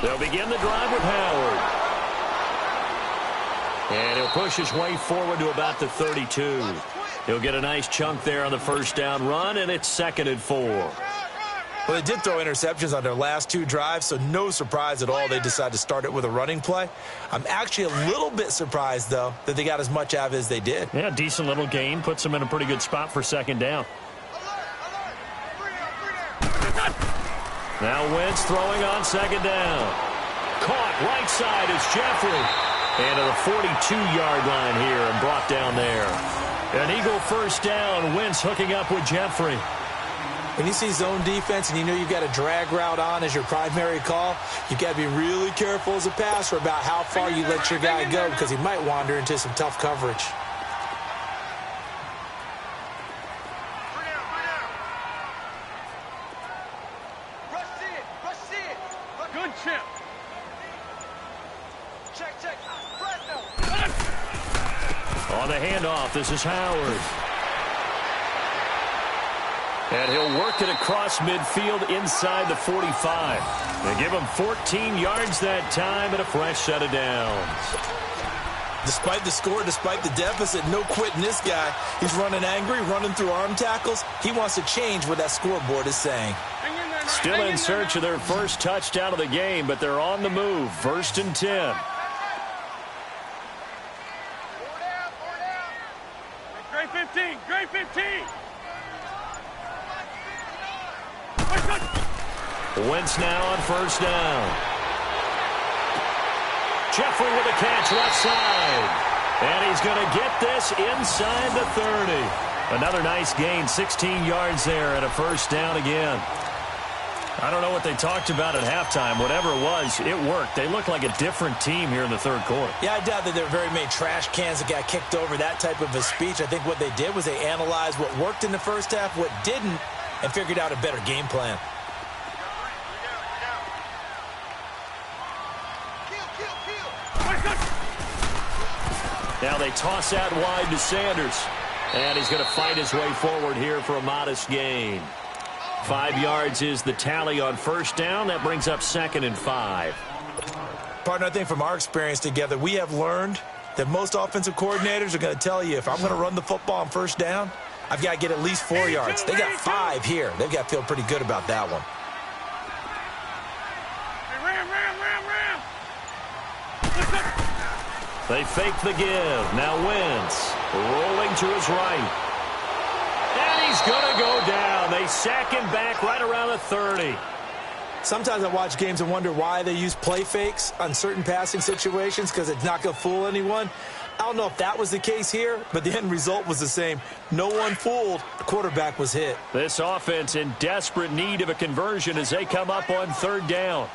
They'll begin the drive with Howard. And he'll push his way forward to about the 32. He'll get a nice chunk there on the first down run, and it's 2nd and 4. Well, they did throw interceptions on their last 2 drives, so no surprise at all they decided to start it with a running play. I'm actually a little bit surprised, though, that they got as much out of it as they did. Yeah, decent little gain. Puts them in a pretty good spot for 2nd down. Now Wentz throwing on 2nd down. Caught right side is Jeffrey. And to the 42-yard line here and brought down there. An Eagle first down. Wentz hooking up with Jeffrey. When you see zone defense and you know you've got a drag route on as your primary call, you've got to be really careful as a passer about how far you let your guy go because he might wander into some tough coverage. Good chip. On the handoff, this is Howard. And he'll work it across midfield inside the 45. They give him 14 yards that time and a fresh set of downs. Despite the score, despite the deficit, no quitting this guy. He's running angry, running through arm tackles. He wants to change what that scoreboard is saying. Still in search of their first touchdown of the game, but they're on the move. 1st and 10. Great 15. Great 15. Wentz now on 1st down. Jeffrey with a catch left side. And he's going to get this inside the 30. Another nice gain, 16 yards there and a 1st down again. I don't know what they talked about at halftime. Whatever it was, it worked. They look like a different team here in the 3rd quarter. Yeah, I doubt that there are very many trash cans that got kicked over, that type of a speech. I think what they did was they analyzed what worked in the first half, what didn't, and figured out a better game plan. Now they toss out wide to Sanders. And he's going to fight his way forward here for a modest gain. 5 yards is the tally on 1st down. That brings up 2nd and 5. Partner, I think from our experience together, we have learned that most offensive coordinators are going to tell you, if I'm going to run the football on 1st down, I've got to get at least 4 yards. They got 5 here. They've got to feel pretty good about that one. They fake the give. Now Wentz rolling to his right. And he's going to go down. They sack him back right around the 30. Sometimes I watch games and wonder why they use play fakes on certain passing situations because it's not going to fool anyone. I don't know if that was the case here, but the end result was the same. No one fooled. The quarterback was hit. This offense in desperate need of a conversion as they come up on 3rd down.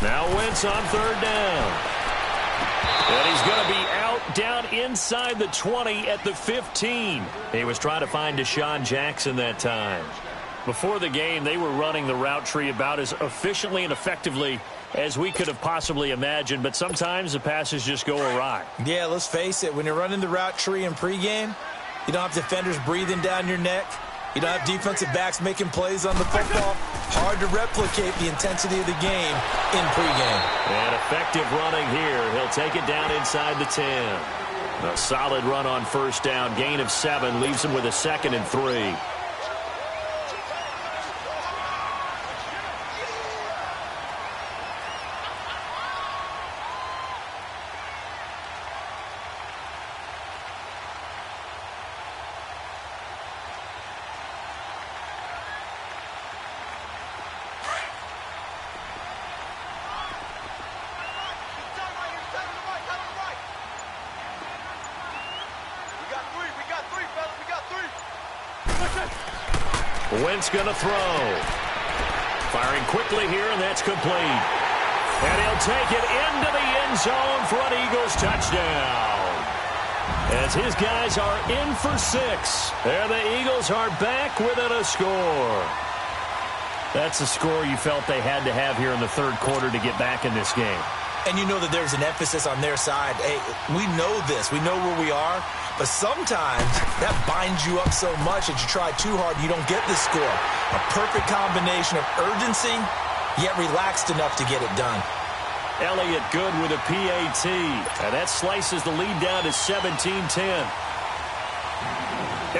Now Wentz on 3rd down. And he's going to be out down inside the 20 at the 15. He was trying to find Deshaun Jackson that time. Before the game, they were running the route tree about as efficiently and effectively as we could have possibly imagined, but sometimes the passes just go awry. Yeah, let's face it. When you're running the route tree in pregame, you don't have defenders breathing down your neck. You don't have defensive backs making plays on the football. Hard to replicate the intensity of the game in pregame. And effective running here. He'll take it down inside the 10. A solid run on 1st down. Gain of 7 leaves him with a 2nd and 3. Wentz going to throw. Firing quickly here, and that's complete. And he'll take it into the end zone for an Eagles touchdown. As his guys are in for 6. And the Eagles are back within a score. That's a score you felt they had to have here in the 3rd quarter to get back in this game. And you know that there's an emphasis on their side. Hey, we know this. We know where we are. But sometimes that binds you up so much that you try too hard, you don't get the score. A perfect combination of urgency, yet relaxed enough to get it done. Elliott good with a PAT. And that slices the lead down to 17-10.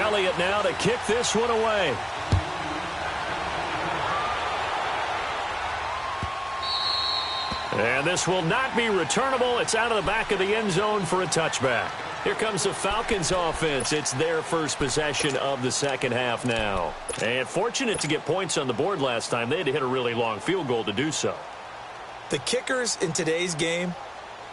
Elliott now to kick this one away. And this will not be returnable. It's out of the back of the end zone for a touchback. Here comes the Falcons offense. It's their first possession of the second half now. And fortunate to get points on the board last time. They had to hit a really long field goal to do so. The kickers in today's game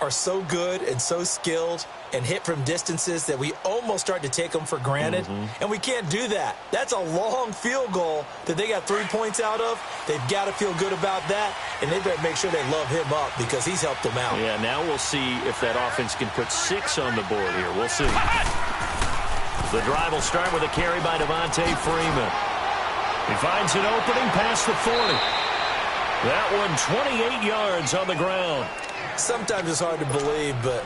are so good and so skilled and hit from distances that we almost start to take them for granted. And we can't do that. That's a long field goal that they got 3 points out of. They've got to feel good about that, and they better make sure they love him up because he's helped them out. Yeah, now we'll see if that offense can put 6 on the board here. We'll see. The drive will start with a carry by Devontae Freeman. He finds an opening past the 40. That one 28 yards on the ground. Sometimes it's hard to believe, but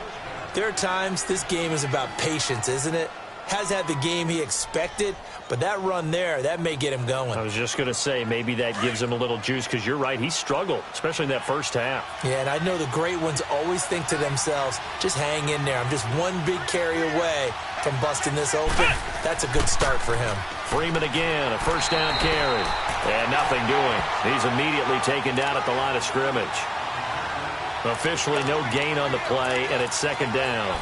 there are times this game is about patience, isn't it? Has had the game he expected, but that run there, that may get him going. I was just going to say, maybe that gives him a little juice because you're right, he struggled, especially in that first half. Yeah, and I know the great ones always think to themselves, just hang in there. I'm just one big carry away from busting this open. That's a good start for him. Freeman again, a first down carry. And nothing doing. He's immediately taken down at the line of scrimmage. Officially no gain on the play, and it's second down.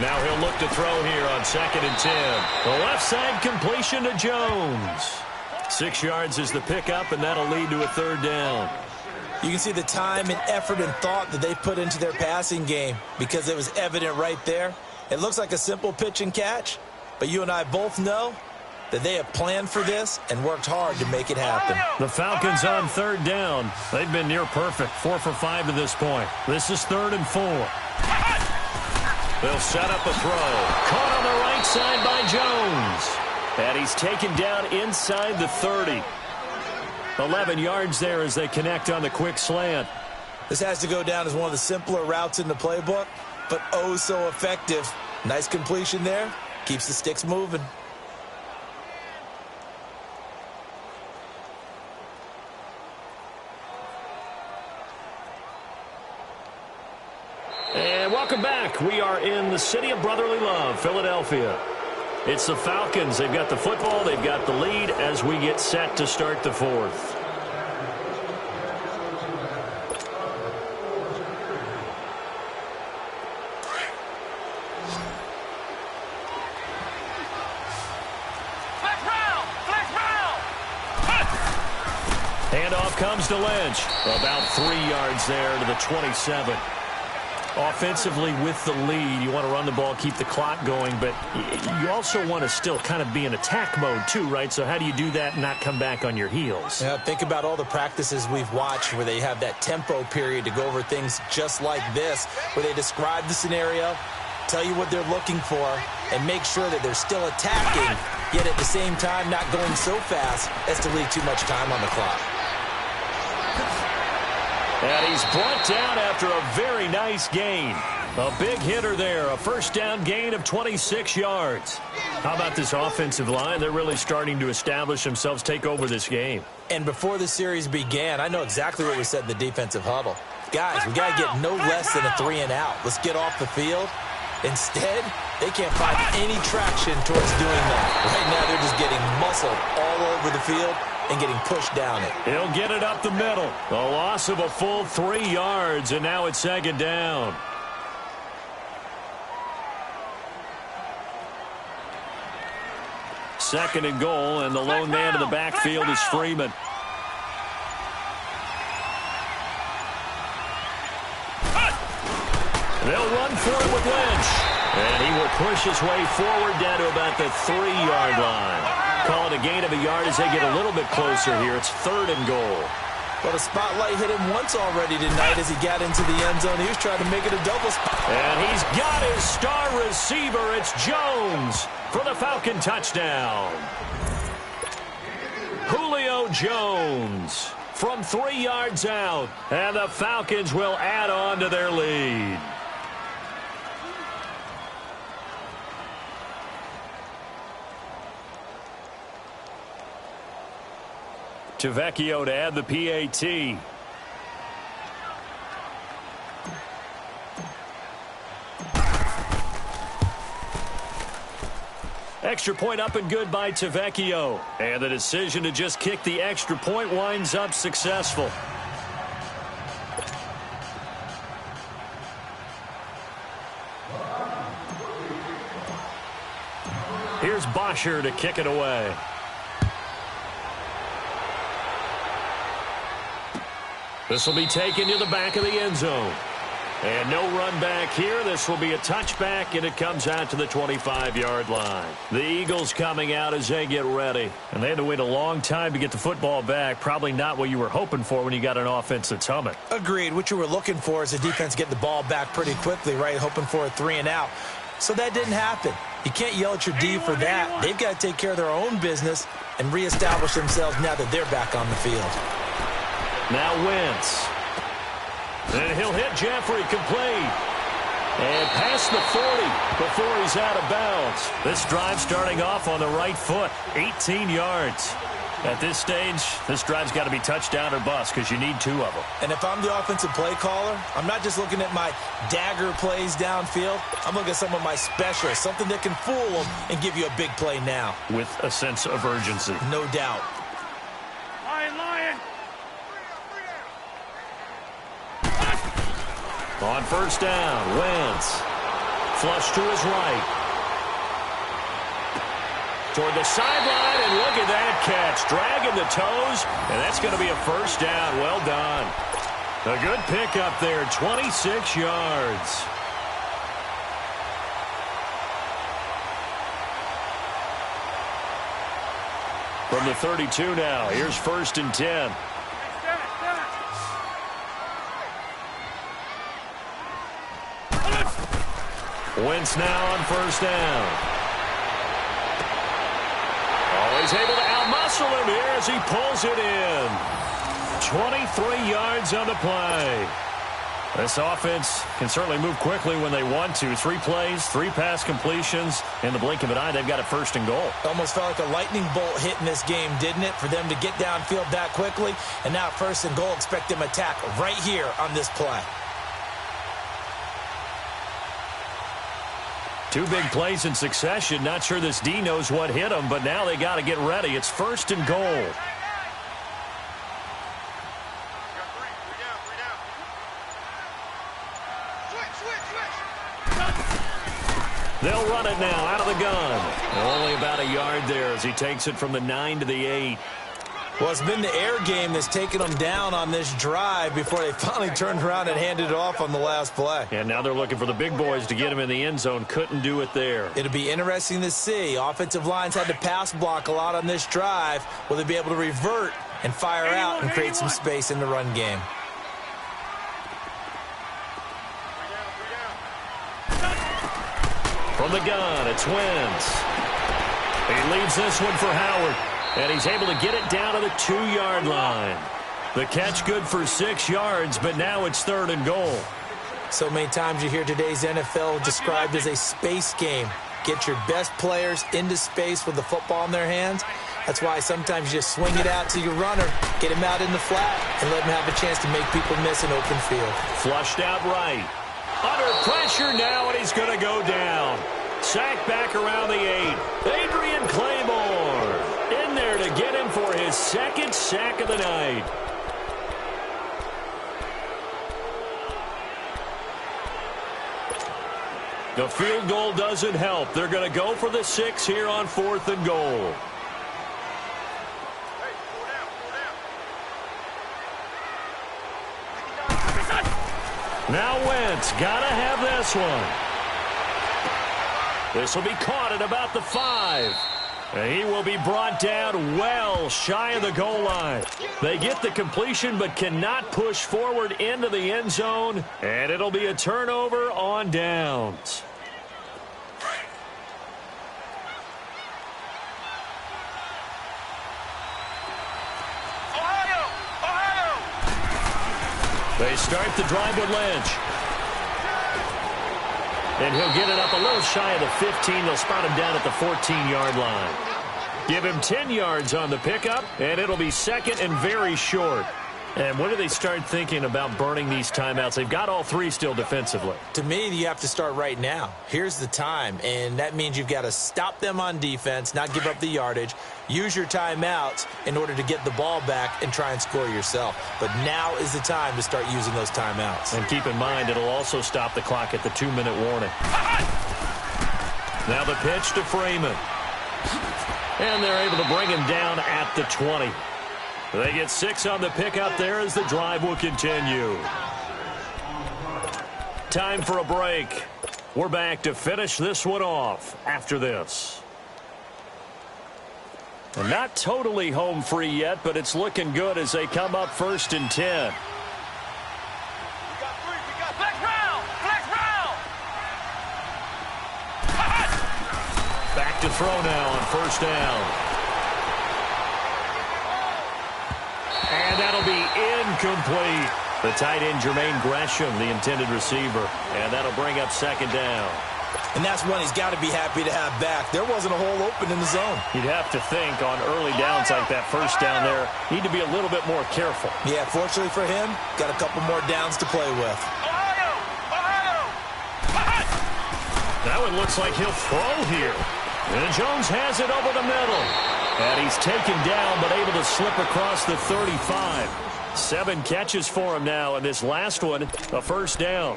Now he'll look to throw here on 2nd and 10. The left side completion to Jones. 6 yards is the pickup, and that'll lead to a third down. You can see the time and effort and thought that they put into their passing game because it was evident right there. It looks like a simple pitch and catch, but you and I both know that they have planned for this and worked hard to make it happen. The Falcons on third down. They've been near perfect, 4 for 5 to this point. This is 3rd and 4. They'll set up a throw. Caught on the right side by Jones. And he's taken down inside the 30. 11 yards there as they connect on the quick slant. This has to go down as one of the simpler routes in the playbook, but oh so effective. Nice completion there. Keeps the sticks moving. And welcome back. We are in the city of brotherly love, Philadelphia. It's the Falcons. They've got the football. They've got the lead as we get set to start the fourth. Handoff comes to Lynch. About 3 yards there to the 27. Offensively with the lead, you want to run the ball, keep the clock going, but you also want to still kind of be in attack mode too, right? So how do you do that and not come back on your heels? Yeah, think about all the practices we've watched where they have that tempo period to go over things just like this, where they describe the scenario, tell you what they're looking for, and make sure that they're still attacking, yet at the same time not going so fast as to leave too much time on the clock. And he's brought down after a very nice gain. A big hitter there, a first down gain of 26 yards. How about this offensive line? They're really starting to establish themselves, take over this game. And before the series began, I know exactly what we said in the defensive huddle. Guys, we got to get no less than a 3 and out. Let's get off the field. Instead, they can't find any traction towards doing that. Right now, they're just getting muscled all over the field and getting pushed down it. He'll get it up the middle. A loss of a full 3 yards, and now it's second down. Second and goal, and the lone man in the backfield is Freeman. They'll run for it with Lynch. And he will push his way forward down to about the 3-yard line. Call it a gain of a yard as they get a little bit closer here. It's 3rd and goal. Well, the spotlight hit him once already tonight as he got into the end zone. He was trying to make it a double spot. And he's got his star receiver. It's Jones for the Falcon touchdown. Julio Jones from 3 yards out. And the Falcons will add on to their lead. Vecchio to add the PAT. Extra point up and good by Vecchio. And the decision to just kick the extra point winds up successful. Here's Bosher to kick it away. This will be taken to the back of the end zone. And no run back here. This will be a touchback, and it comes out to the 25-yard line. The Eagles coming out as they get ready. And they had to wait a long time to get the football back. Probably not what you were hoping for when you got an offense that's humming. Agreed. What you were looking for is the defense getting the ball back pretty quickly, right? Hoping for a 3 and out. So that didn't happen. You can't yell at your D for that. They've got to take care of their own business and reestablish themselves now that they're back on the field. Now Wentz. And he'll hit Jeffrey complete. And past the 40 before he's out of bounds. This drive starting off on the right foot. 18 yards. At this stage, this drive's got to be touchdown or bust because you need 2 of them. And if I'm the offensive play caller, I'm not just looking at my dagger plays downfield. I'm looking at some of my specials, something that can fool them and give you a big play now. With a sense of urgency. No doubt. Lion. On first down, Wentz. Flush to his right. Toward the sideline, and look at that catch. Dragging the toes, and that's going to be a first down. Well done. A good pickup there, 26 yards. From the 32 now, here's first and 10. Wentz now on first down. Always able to outmuscle him here as he pulls it in. 23 yards on the play. This offense can certainly move quickly when they want to. 3 plays, 3 pass completions. In the blink of an eye, they've got it first and goal. Almost felt like a lightning bolt hit in this game, didn't it? For them to get downfield that quickly. And now first and goal, expect them to attack right here on this play. 2 big plays in succession. Not sure this D knows what hit them, but now they got to get ready. It's first and goal. They'll run it now out of the gun. Only about a yard there as he takes it from the 9 to the 8. Well, it's been the air game that's taken them down on this drive before they finally turned around and handed it off on the last play. And now they're looking for the big boys to get him in the end zone. Couldn't do it there. It'll be interesting to see. Offensive lines had to pass block a lot on this drive. Will they be able to revert and fire out and create some space in the run game? From the gun, it's Wentz. He leaves this one for Howard. And he's able to get it down to the 2-yard line. The catch good for 6 yards, but now it's third and goal. So many times you hear today's NFL described as a space game. Get your best players into space with the football in their hands. That's why sometimes you just swing it out to your runner, get him out in the flat, and let him have a chance to make people miss an open field. Flushed out right. Under pressure now, and he's going to go down. Sacked back around the 8. Adrian Claymore in there to get him for his 2nd sack of the night. The field goal doesn't help. They're going to go for the 6 here on 4th and goal. Now Wentz, gotta have this one. This will be caught at about the 5. He will be brought down well shy of the goal line. They get the completion but cannot push forward into the end zone, and it'll be a turnover on downs. They start the drive with Lynch. And he'll get it up a little shy of the 15. They'll spot him down at the 14-yard line. Give him 10 yards on the pickup, and it'll be second and very short. And when do they start thinking about burning these timeouts? They've got all three still defensively. To me, you have to start right now. Here's the time, and that means you've got to stop them on defense, not give up the yardage, use your timeouts in order to get the ball back and try and score yourself. But now is the time to start using those timeouts. And keep in mind, it'll also stop the clock at the 2-minute warning. Now the pitch to Freeman. And they're able to bring him down at the 20. They get 6 on the pickup there as the drive will continue. Time for a break. We're back to finish this one off after this. And not totally home free yet, but it's looking good as they come up 1st and 10. Back to throw now on 1st down. And that'll be incomplete. The tight end, Jermaine Gresham, the intended receiver. And that'll bring up 2nd down. And that's one he's got to be happy to have back. There wasn't a hole open in the zone. You'd have to think on early downs like that 1st down there, need to be a little bit more careful. Yeah, fortunately for him, got a couple more downs to play with. That one looks like he'll throw here. And Jones has it over the middle. And he's taken down, but able to slip across the 35. 7 catches for him now, and this last one, a 1st down.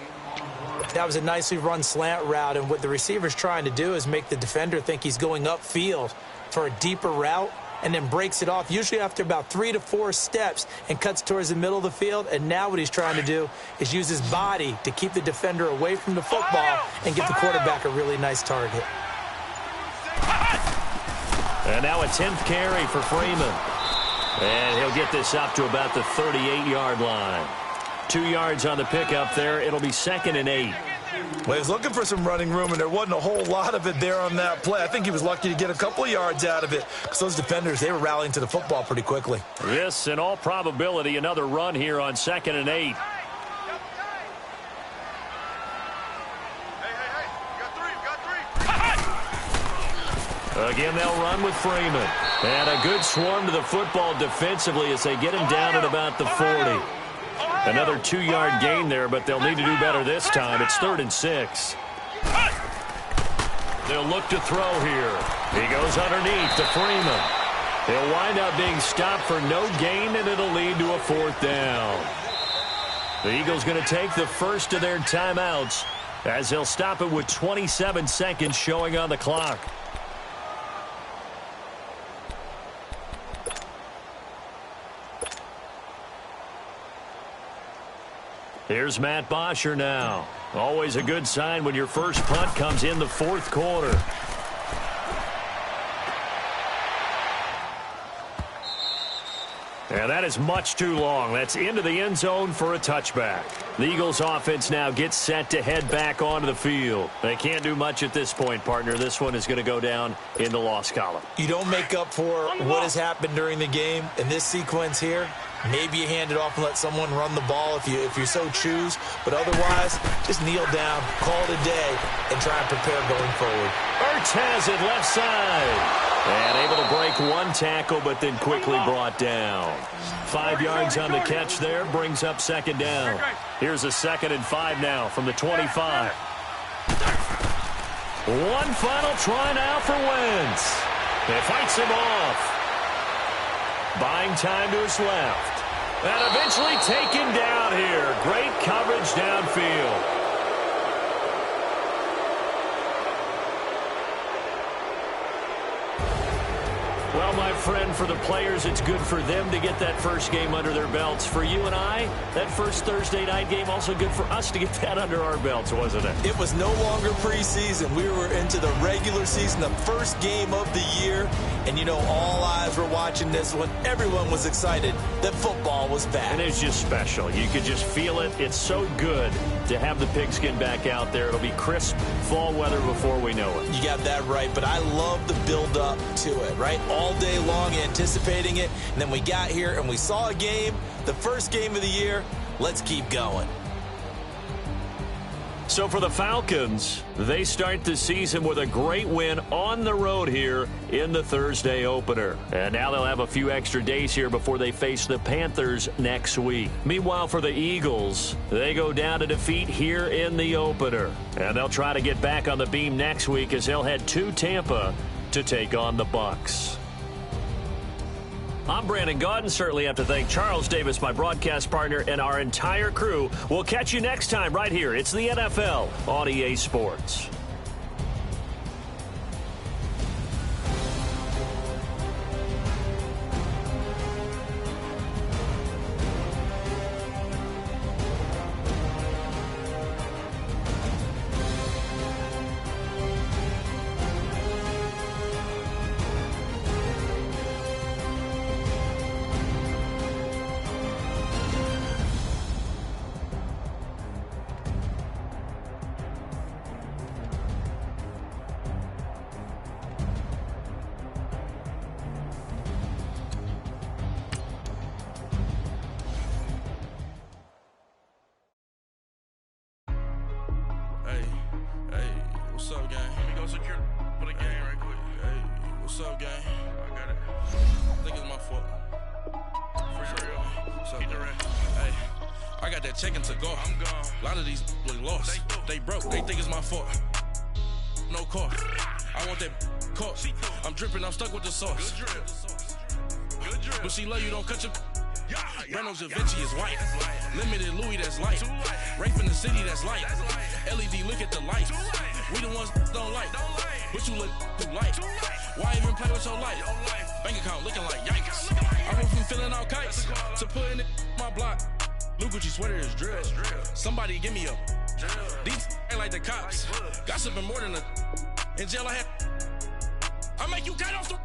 That was a nicely run slant route, and what the receiver's trying to do is make the defender think he's going upfield for a deeper route, and then breaks it off, usually after about 3 to 4 steps, and cuts towards the middle of the field. And now what he's trying to do is use his body to keep the defender away from the football and give the quarterback a really nice target. And now a 10th carry for Freeman. And he'll get this up to about the 38-yard line. 2 yards on the pickup there. It'll be 2nd and 8. Well, he was looking for some running room, and there wasn't a whole lot of it there on that play. I think he was lucky to get a couple of yards out of it because those defenders, they were rallying to the football pretty quickly. This, in all probability, another run here on 2nd and 8. Again, they'll run with Freeman. And a good swarm to the football defensively as they get him down at about the 40. Another 2-yard gain there, but they'll need to do better this time. It's 3rd and 6. They'll look to throw here. He goes underneath to Freeman. He'll wind up being stopped for no gain, and it'll lead to a 4th down. The Eagles going to take the first of their timeouts as they'll stop it with 27 seconds showing on the clock. Here's Matt Bosher now. Always a good sign when your first punt comes in the 4th quarter. And that is much too long. That's into the end zone for a touchback. The Eagles offense now gets set to head back onto the field. They can't do much at this point, partner. This one is going to go down in the loss column. You don't make up for what has happened during the game in this sequence here. Maybe you hand it off and let someone run the ball if you so choose. But otherwise, just kneel down, call it a day, and try and prepare going forward. Ertz has it left side. And able to break one tackle, but then quickly brought down. 5 yards on the catch there, brings up 2nd down. Here's a 2nd and 5 now from the 25. One final try now for Wentz. He fights him off. Buying time to his left. And eventually taken down here. Great coverage downfield. Well, my friend, for the players, it's good for them to get that first game under their belts. For you and I, that first Thursday night game, also good for us to get that under our belts, wasn't it? It was no longer preseason. We were into the regular season, the first game of the year. And, you know, all eyes were watching this one. Everyone was excited that football was back. And it's just special. You could just feel it. It's so good to have the pigskin back out there. It'll be crisp fall weather before we know it. You got that right, but I love the build-up to it, right? All day long anticipating it, and then we got here and we saw a game, the first game of the year. Let's keep going. So for the Falcons, they start the season with a great win on the road here in the Thursday opener. And now they'll have a few extra days here before they face the Panthers next week. Meanwhile, for the Eagles, they go down to defeat here in the opener. And they'll try to get back on the beam next week as they'll head to Tampa to take on the Bucs. I'm Brandon Gaudin. Certainly have to thank Charles Davis, my broadcast partner, and our entire crew. We'll catch you next time right here. It's the NFL on EA Sports. What's up, gang? Let me go secure for the game right quick. Hey, what's up, gang? I got it. I think it's my fault. For real. What's up, gang? Hey, I got that chicken to go. I'm gone. A lot of these look lost. They broke. They think it's my fault. No car. I want that caught. I'm dripping. I'm stuck with the sauce. Good drip. Good drip. But she love you. Don't cut your... Reynolds Da Vinci is white. Limited Louis, that's light. Rape in the city, that's light. LED, look at the light. We the ones don't like. But you look too light. Why even play with your life? Bank account looking like yikes. I went from filling out kites to putting it my block. New Gucci sweater is drill. Somebody give me a. These ain't like the cops. Gossiping more than a. In jail I had. I make you cut off the.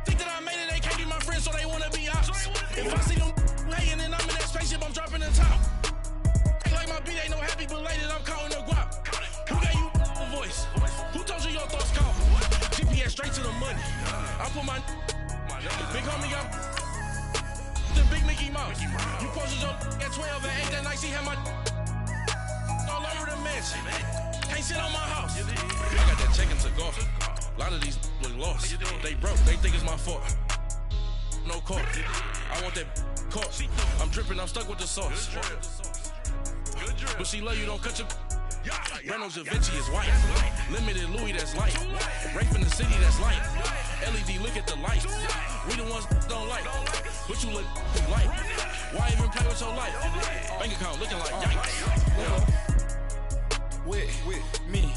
Think that I made it, they can't be my friends, so they wanna be ops. If I see them hating and I'm in that spaceship, I'm dropping the top. Ain't like my beat, ain't no happy belated, I'm counting the guap. Who gave you a voice? Who told you your thoughts count? GPS straight to the money. I put my big homie got the big Mickey Mouse. You posted your at 12 and 8 that night, she had my all over the mansion. Can't sit on my house. I got that chicken to go. A lot of these look lost. They broke. They think it's my fault. No car. I want that caught. I'm dripping. I'm stuck with the sauce. But she love you. Don't cut your. Reynolds Da Vinci is white. Limited Louis, that's light. Rape in the city, that's light. LED, look at the light. We the ones don't like. But you look too light. Why even play with your life? Bank account looking like yikes. With me.